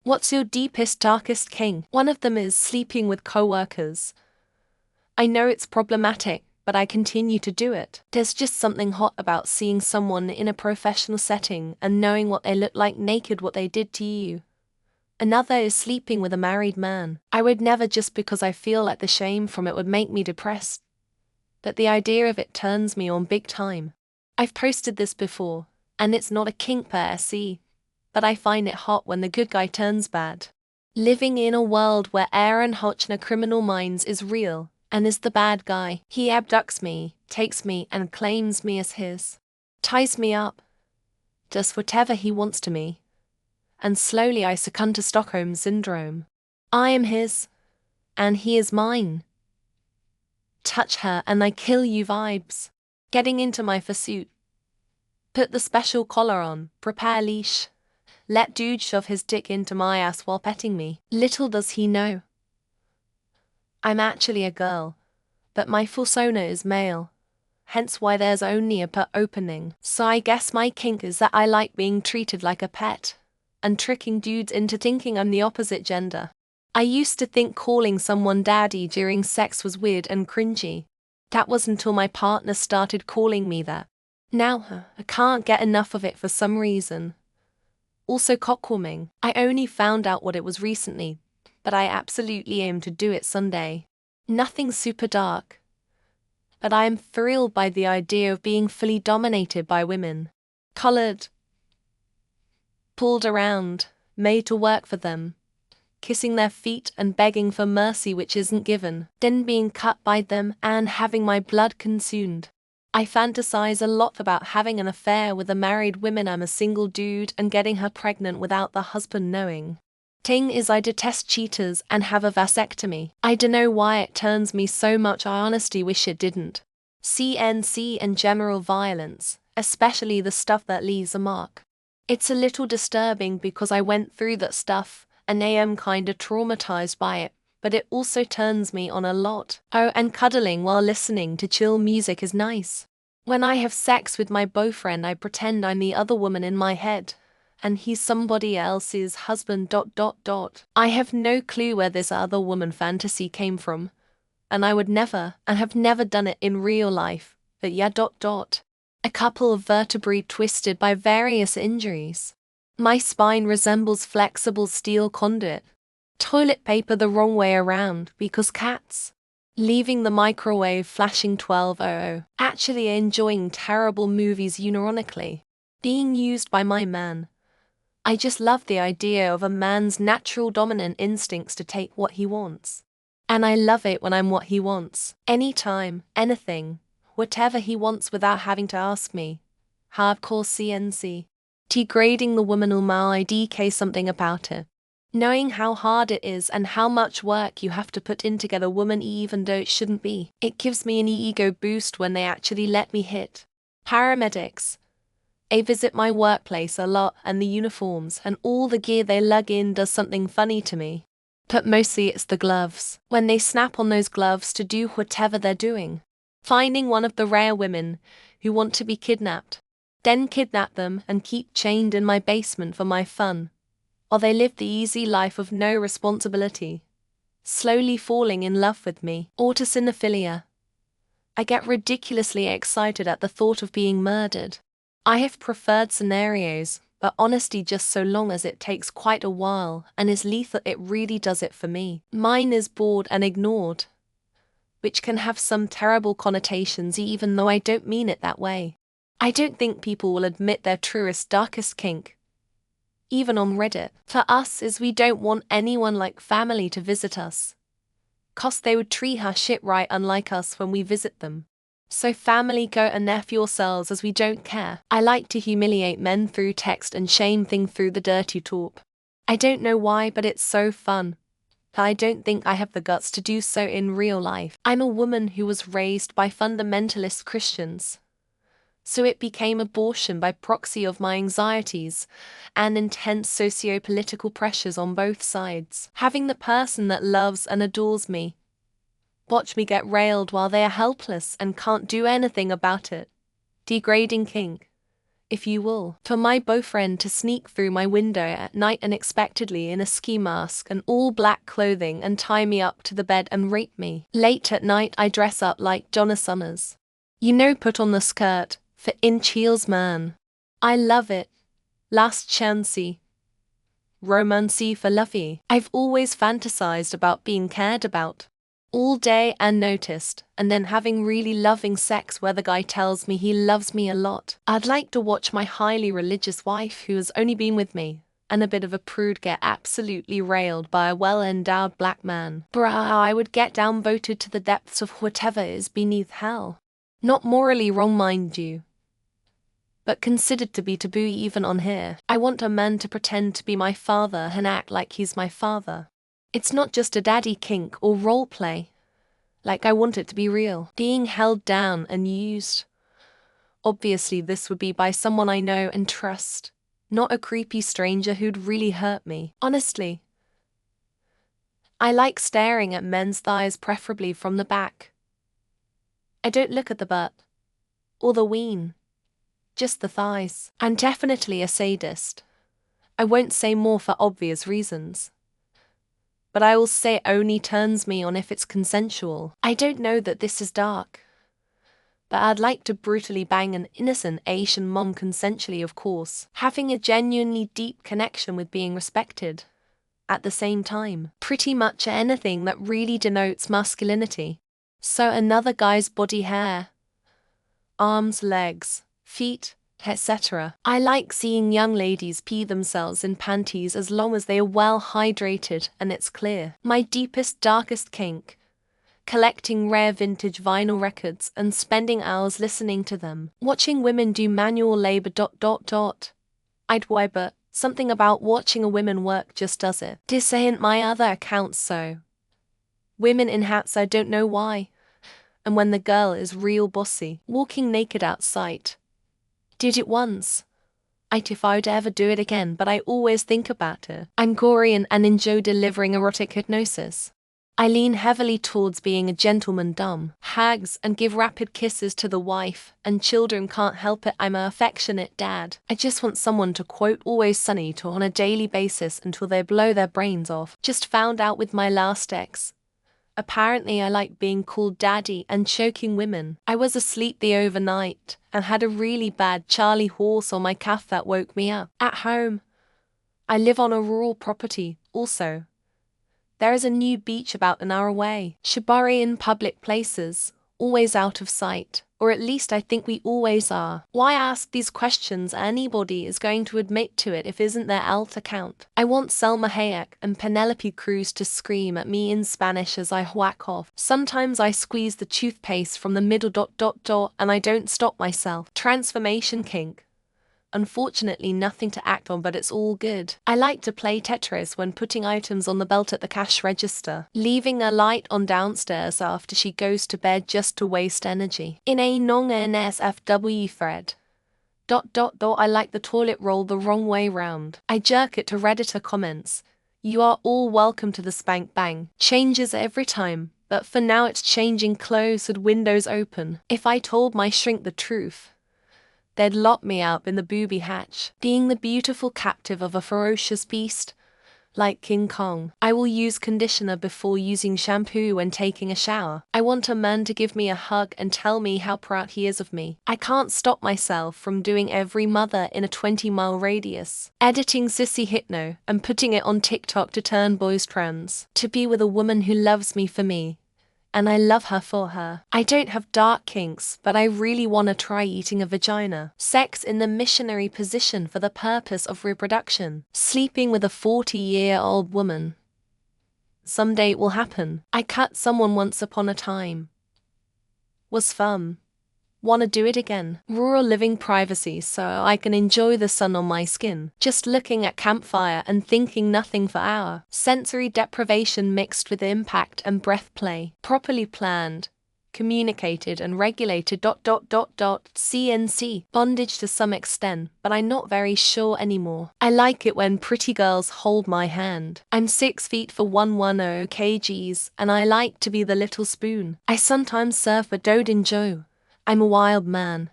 What's your deepest, darkest kink? One of them is sleeping with coworkers. I know it's problematic, but I continue to do it. There's just something hot about seeing someone in a professional setting and knowing what they look like naked, what they did to you. Another is sleeping with a married man. I would never, just because I feel like the shame from it would make me depressed. But the idea of it turns me on big time. I've posted this before, and it's not a kink per se, but I find it hot when the good guy turns bad. Living in a world where Aaron Hotchner Criminal Minds is real and is the bad guy. He abducts me, takes me, and claims me as his. Ties me up. Does whatever he wants to me. And slowly I succumb to Stockholm Syndrome. I am his, and he is mine. Touch her and I kill you vibes. Getting into my pursuit. Put the special collar on, prepare leash. Let dude shove his dick into my ass while petting me. Little does he know. I'm actually a girl, but my fursona is male. Hence why there's only a per opening. So I guess my kink is that I like being treated like a pet, and tricking dudes into thinking I'm the opposite gender. I used to think calling someone daddy during sex was weird and cringy. That was until my partner started calling me that. Now, I can't get enough of it for some reason. Also cockwarming. I only found out what it was recently, but I absolutely aim to do it someday. Nothing super dark. But I am thrilled by the idea of being fully dominated by women. Collared. Pulled around, made to work for them. Kissing their feet and begging for mercy which isn't given, then being cut by them and having my blood consumed. I fantasize a lot about having an affair with a married woman. I'm a single dude and getting her pregnant without the husband knowing. Thing is, I detest cheaters and have a vasectomy. I dunno why it turns me so much, I honestly wish it didn't. CNC and general violence, especially the stuff that leaves a mark. It's a little disturbing because I went through that stuff, and I am kinda traumatized by it, but it also turns me on a lot. Oh, and cuddling while listening to chill music is nice. When I have sex with my boyfriend, I pretend I'm the other woman in my head, and he's somebody else's husband. I have no clue where this other woman fantasy came from, and I would never, and have never done it in real life, but yeah. A couple of vertebrae twisted by various injuries. My spine resembles flexible steel conduit. Toilet paper the wrong way around because cats. Leaving the microwave flashing 12:00. Actually enjoying terrible movies unironically. Being used by my man. I just love the idea of a man's natural dominant instincts to take what he wants. And I love it when I'm what he wants. Anytime, anything, whatever he wants without having to ask me. Hardcore CNC. Degrading the woman I DK something about it. Knowing how hard it is and how much work you have to put in to get a woman even though it shouldn't be. It gives me an ego boost when they actually let me hit. Paramedics. I visit my workplace a lot, and the uniforms and all the gear they lug in does something funny to me. But mostly it's the gloves. When they snap on those gloves to do whatever they're doing. Finding one of the rare women who want to be kidnapped. Then kidnap them and keep chained in my basement for my fun. Or they live the easy life of no responsibility. Slowly falling in love with me. Autocinephilia. I get ridiculously excited at the thought of being murdered. I have preferred scenarios, but honesty just so long as it takes quite a while and is lethal, it really does it for me. Mine is bored and ignored, which can have some terrible connotations even though I don't mean it that way. I don't think people will admit their truest, darkest kink. Even on Reddit. For us is we don't want anyone like family to visit us. 'Cause they would treat our shit right unlike us when we visit them. So family, go and F yourselves as we don't care. I like to humiliate men through text and shame thing through the dirty talk. I don't know why, but it's so fun. I don't think I have the guts to do so in real life. I'm a woman who was raised by fundamentalist Christians. So it became abortion by proxy of my anxieties and intense socio-political pressures on both sides. Having the person that loves and adores me watch me get railed while they are helpless and can't do anything about it. Degrading kink. if you will, for my boyfriend to sneak through my window at night unexpectedly in a ski mask and all black clothing and tie me up to the bed and rape me. Late at night I dress up like Donna Summers. You know, put on the skirt, fit in heels, man. I love it. Last chancey. Romancy for lovey. I've always fantasized about being cared about all day and noticed, and then having really loving sex where the guy tells me he loves me a lot. I'd like to watch my highly religious wife, who has only been with me and a bit of a prude, get absolutely railed by a well-endowed black man. Bruh, I would get downvoted to the depths of whatever is beneath hell. Not morally wrong, mind you, but considered to be taboo even on here. I want a man to pretend to be my father and act like he's my father. It's not just a daddy kink or role play. Like, I want it to be real. Being held down and used. Obviously this would be by someone I know and trust, not a creepy stranger who'd really hurt me. Honestly, I like staring at men's thighs, preferably from the back. I don't look at the butt or the ween, just the thighs. I'm definitely a sadist. I won't say more for obvious reasons, but I will say it only turns me on if it's consensual. I don't know that this is dark, but I'd like to brutally bang an innocent Asian mom consensually, of course, having a genuinely deep connection with being respected at the same time. Pretty much anything that really denotes masculinity. So another guy's body hair, arms, legs, feet, etc. I like seeing young ladies pee themselves in panties as long as they are well hydrated and it's clear. My deepest, darkest kink: collecting rare vintage vinyl records and spending hours listening to them. Watching women do manual labor ... I'd why, but something about watching a woman work just does it. This ain't my other account, so women in hats, I don't know why. And when the girl is real bossy, walking naked outside. Did it once. If I'd ever do it again, but I always think about it. I'm gory and enjoy delivering erotic hypnosis. I lean heavily towards being a gentleman dumb hags and give rapid kisses to the wife and children, can't help it, I'm an affectionate dad. I just want someone to quote Always Sunny to on a daily basis until they blow their brains off. Just found out with my last ex. Apparently I like being called daddy and choking women. I was asleep the overnight and had a really bad Charlie horse on my calf that woke me up. At home, I live on a rural property, also. There is a new beach about an hour away. Shibari in public places, always out of sight. Or at least I think we always are. Why ask these questions? Anybody is going to admit to it if isn't their alt account. I want Selma Hayek and Penelope Cruz to scream at me in Spanish as I whack off. Sometimes I squeeze the toothpaste from the middle ... and I don't stop myself. Transformation kink. Unfortunately nothing to act on, but it's all good. I like to play Tetris when putting items on the belt at the cash register, leaving a light on downstairs after she goes to bed just to waste energy. In a non-NSFW thread. ... I like the toilet roll the wrong way round. I jerk it to Redditor comments. You are all welcome to the spank bang. Changes every time, but for now it's changing clothes with windows open. If I told my shrink the truth, they'd lock me up in the booby hatch, being the beautiful captive of a ferocious beast, like King Kong. I will use conditioner before using shampoo when taking a shower. I want a man to give me a hug and tell me how proud he is of me. I can't stop myself from doing every mother in a 20-mile radius, editing sissy hypno and putting it on TikTok to turn boys trans. To be with a woman who loves me for me, and I love her for her. I don't have dark kinks, but I really want to try eating a vagina. Sex in the missionary position for the purpose of reproduction. Sleeping with a 40-year-old woman. Someday it will happen. I cut someone once upon a time. Was fun. Wanna do it again. Rural living privacy so I can enjoy the sun on my skin. Just looking at campfire and thinking nothing for hour. Sensory deprivation mixed with impact and breath play. Properly planned, communicated and regulated ... CNC. Bondage to some extent, but I'm not very sure anymore. I like it when pretty girls hold my hand. I'm 6 feet for 110 kgs and I like to be the little spoon. I sometimes surf a Dodin Joe. I'm a wild man.